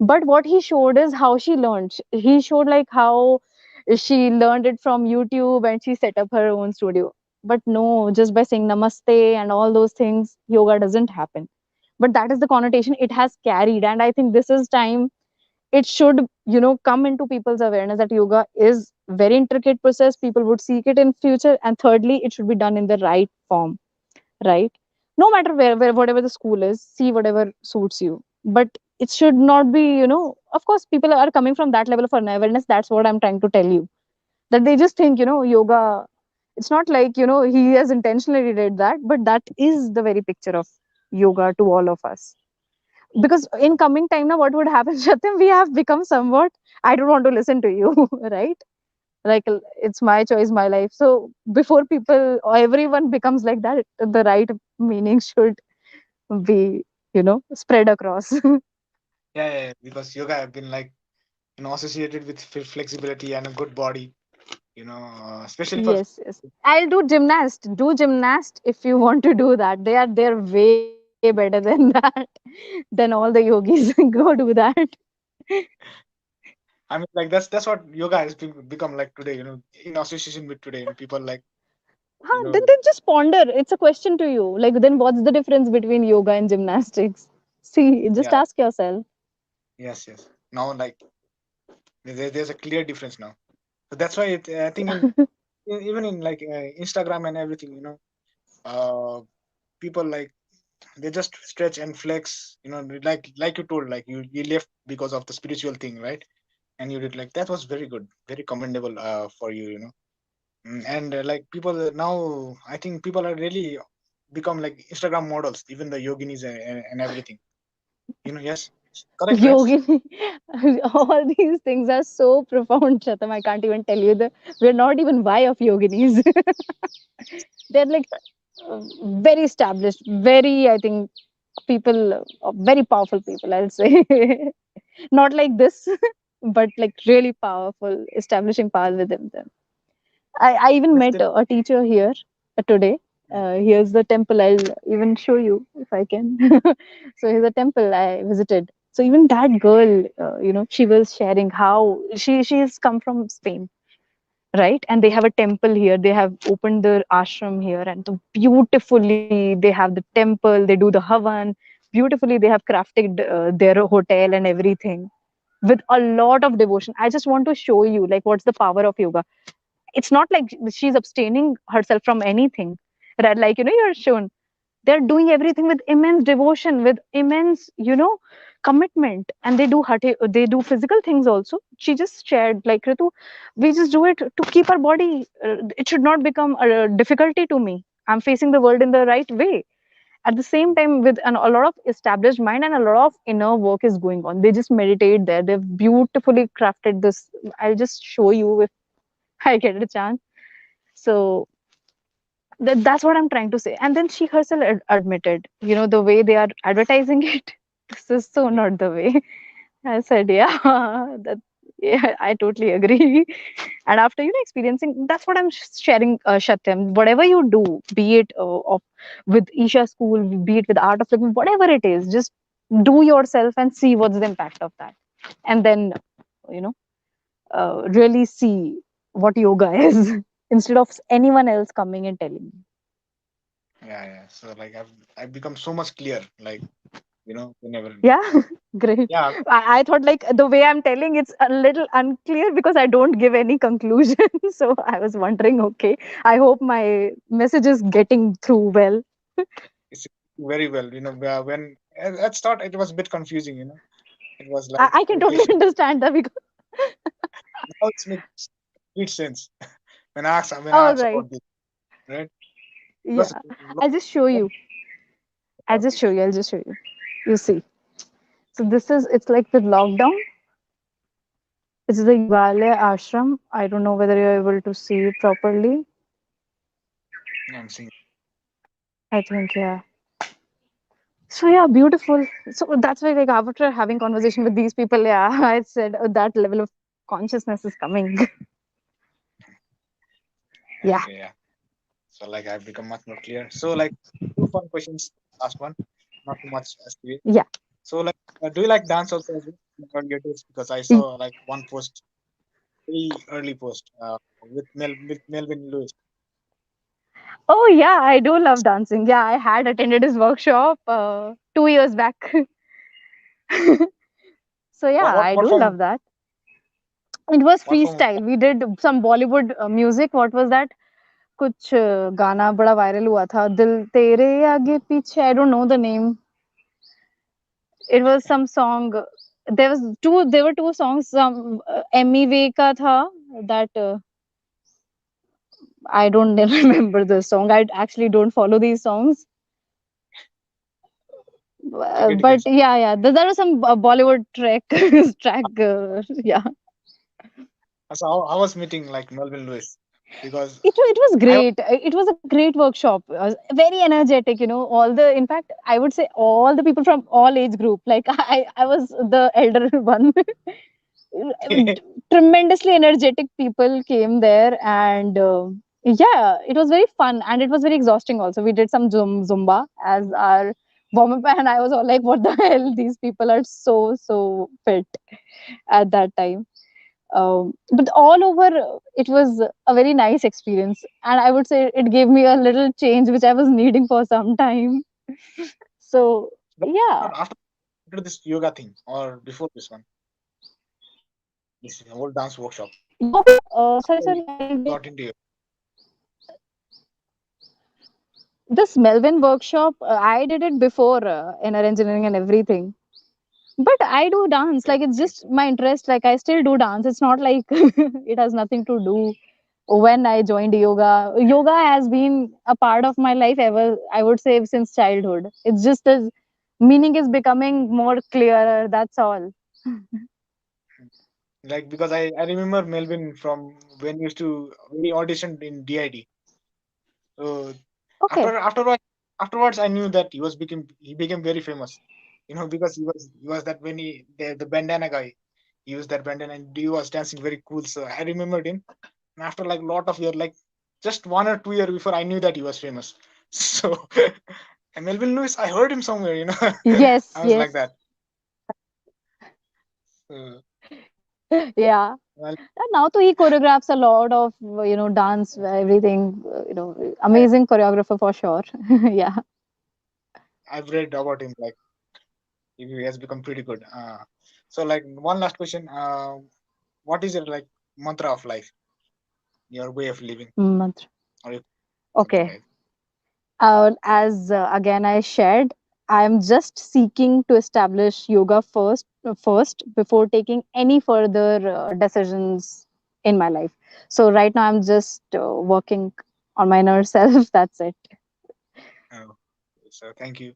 But what he showed is how she learned. He showed like how she learned it from YouTube, and she set up her own studio. But no, just by saying namaste and all those things, yoga doesn't happen. But that is the connotation it has carried, and I think this is time it should come into people's awareness that yoga is very intricate process. People would seek it in future, and thirdly, it should be done in the right form, right? No matter where whatever the school is, see whatever suits you. But it should not be, of course, people are coming from that level of awareness. That's what I'm trying to tell you. That they just think, yoga, it's not like, he has intentionally did that, but that is the very picture of yoga to all of us. Because in coming time now, what would happen, Shatim, we have become somewhat, I don't want to listen to you, right? Like it's my choice, my life. So before people or everyone becomes like that, the right meaning should be spread across. Yeah, yeah, yeah. Because yoga have been like associated with flexibility and a good body. Especially for Yes, yes, I'll do gymnast if you want to do that. They're way better than that, than all the yogis. Go do that. I mean, like that's what yoga has become like today. In association with today, people like you know. Then just ponder, it's a question to you, like, then what's the difference between yoga and gymnastics? See, just Yeah. ask yourself. Yes, yes. Now, like there's a clear difference now. So that's why I think even in like Instagram and everything, people like they just stretch and flex. Like you told, like you left because of the spiritual thing, right? And you did like that was very good, very commendable for you. And like people now, I think people are really become like Instagram models, even the yoginis and everything. Yes. Correct, right? Yogini. All these things are so profound, Chatam. I can't even tell you. We're not even why of yoginis. They're like very established, very, I think, people, very powerful people, I'll say. Not like this, but like really powerful, establishing power within them. I even Let's met tell. a teacher here today. Mm. Here's the temple. I'll even show you if I can. So here's a temple I visited. So even that girl, she was sharing how she's come from Spain, right? And they have a temple here. They have opened their ashram here, and beautifully they have the temple. They do the havan. Beautifully they have crafted their hotel and everything with a lot of devotion. I just want to show you like what's the power of yoga. It's not like she's abstaining herself from anything, right? Like you're shown they're doing everything with immense devotion, with immense commitment, and they do physical things also. She just shared like, Ritu, we just do it to keep our body, it should not become a difficulty to me. I'm facing the world in the right way. At the same time, with a lot of established mind and a lot of inner work is going on. They just meditate there. They've beautifully crafted this. I'll just show you if I get a chance. So that's what I'm trying to say. And then she herself admitted, the way they are advertising it, this is so not the way. I said, yeah, that, yeah, I totally agree. And after experiencing, that's what I'm sharing, Shatyam. Whatever you do, be it with Isha School, be it with Art of Living, whatever it is, just do yourself and see what's the impact of that, and then you know really see what yoga is instead of anyone else coming and telling you. Yeah, yeah. So like I've become so much clear. Like whenever. Yeah, great. Yeah, I thought like the way I'm telling it's a little unclear because I don't give any conclusion. So I was wondering, okay, I hope my message is getting through well. it's very well. When at start it was a bit confusing. It was like I can totally meditation. understand that because Now it makes complete sense when I all asked right. about this, right? Because Yeah. I'll just show you. please. I'll just show you. You see. So it's like the lockdown. This is the Yogalaya ashram. I don't know whether you're able to see it properly. I'm seeing. I think yeah. So yeah, beautiful. So that's why like after having conversation with these people, yeah, I said that level of consciousness is coming. Yeah, Okay, yeah. So like I've become much more clear. So like two fun questions. Last one, not too much serious. yeah. So like, do you like dance also as well in earlier days? Because I saw like one post, very early post, with Melvin Lewis. Oh yeah, I do love dancing. Yeah, I had attended his workshop 2 years back. So yeah, What what I what do form? love that. It was What form? freestyle. We did some Bollywood music. What was that? कुछ गाना बड़ा viral हुआ था दिल तेरे आगे पीछे. I don't know the name. It was some song. There were two songs. Some Emmy ka tha that I don't remember the song. I actually don't follow these songs. Forget you can. But yeah, yeah, there was some Bollywood track. Yeah, So I was meeting like Melvin Lewis because it was I was great. It was a great workshop. Very energetic. All the in fact, I would say all the people from all age group. Like I was the elder one. Tremendously energetic people came there, and yeah, it was very fun and it was very exhausting also. We did some zumba as our warm up, and I was all like, what the hell, these people are so fit at that time. But all over, it was a very nice experience, and I would say it gave me a little change which I was needing for some time. So yeah. after this yoga thing or before this one, this whole dance workshop. Yoga, sorry, I sorry, I didn't get got into it. this Melvin workshop. I did it before inner engineering and everything. But I do dance. Okay, Like it's okay. just my interest. Like I still do dance. It's not like it has nothing to do when I joined yoga. Yoga has been a part of my life ever. I would say since childhood. It's just as Meaning is becoming more clearer. That's all. Like because I remember Melvin from when he used to when he auditioned in DID. So Okay. afterwards I knew that he became very famous. Because he was that when the bandana guy. He used that bandana and he was dancing very cool. So I remembered him. And after like lot of year, like just 1 or 2 year before, I knew that he was famous. So and Melvin Lewis, I heard him somewhere. Yes, I was like yes. that. So, Yeah. well, And now too, he choreographs a lot of dance, everything. I, Amazing choreographer for sure. Yeah. I've read about him. Like he has become pretty good. So like one last question. What is your like mantra of life? Your way of living, Mantra. or something Okay. like As again I shared, I am just seeking to establish yoga first before taking any further decisions in my life. So right now I'm just working on my inner self. That's it. that. So thank you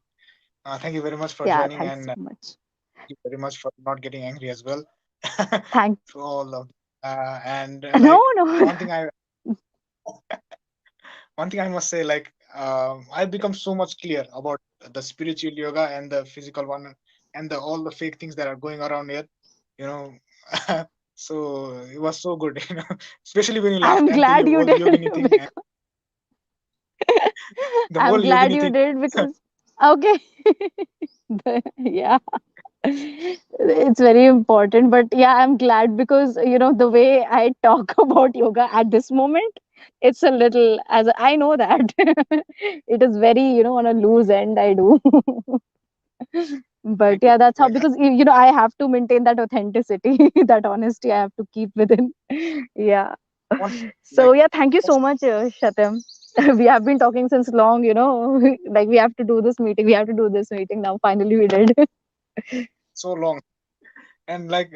very much for Yeah. joining, Thanks and so much. thank you very much for not getting angry as well. Thank. To all of and No, like no. one thing I one thing I must say, like I've become so much clear about the spiritual yoga and the physical one, and the all the fake things that are going around here. You know, so it was so good. Especially when you laughed I'm at the glad you whole did. yogini thing and Because the I'm whole glad yogini you thing. did because okay. Yeah. It's very important, but yeah, I'm glad because the way I talk about yoga at this moment, it's a little, as I know that it is very on a loose end I do. But Thank you. yeah, that's how, Like because I have to maintain that authenticity, that honesty I have to keep within. Yeah. one So like yeah, thank you so much, Shatam. We have been talking since long, like we have to do this meeting, we have to do this meeting. Now finally we did. so long. And like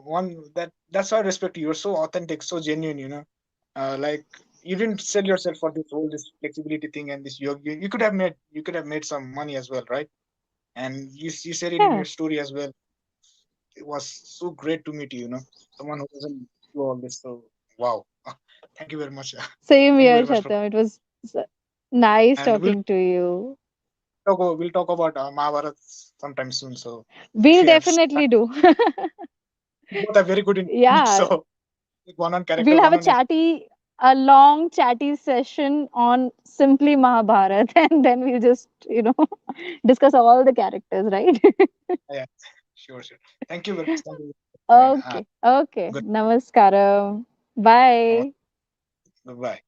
one that's why I respect you. You're so authentic, so genuine. Like you didn't sell yourself for this flexibility thing and this yoga. You could have made some money as well, right? And you said it in Yeah. your story as well. It was so great to meet you. Someone who doesn't do all this. So wow. Thank you very much. Same Thank you here, very much for. Shatam. It was nice And talking to you. we'll talk about Mahabharat sometime soon. So if We'll you have time, definitely do. we both are very good in technique. Yeah, So one on character, we'll have one on. a long chatty session on simply Mahabharat, and then we'll just, discuss all the characters, right? Yeah, sure, sure. Thank you very much. Thank you. And Okay, okay. good. Namaskaram. Bye. Bye.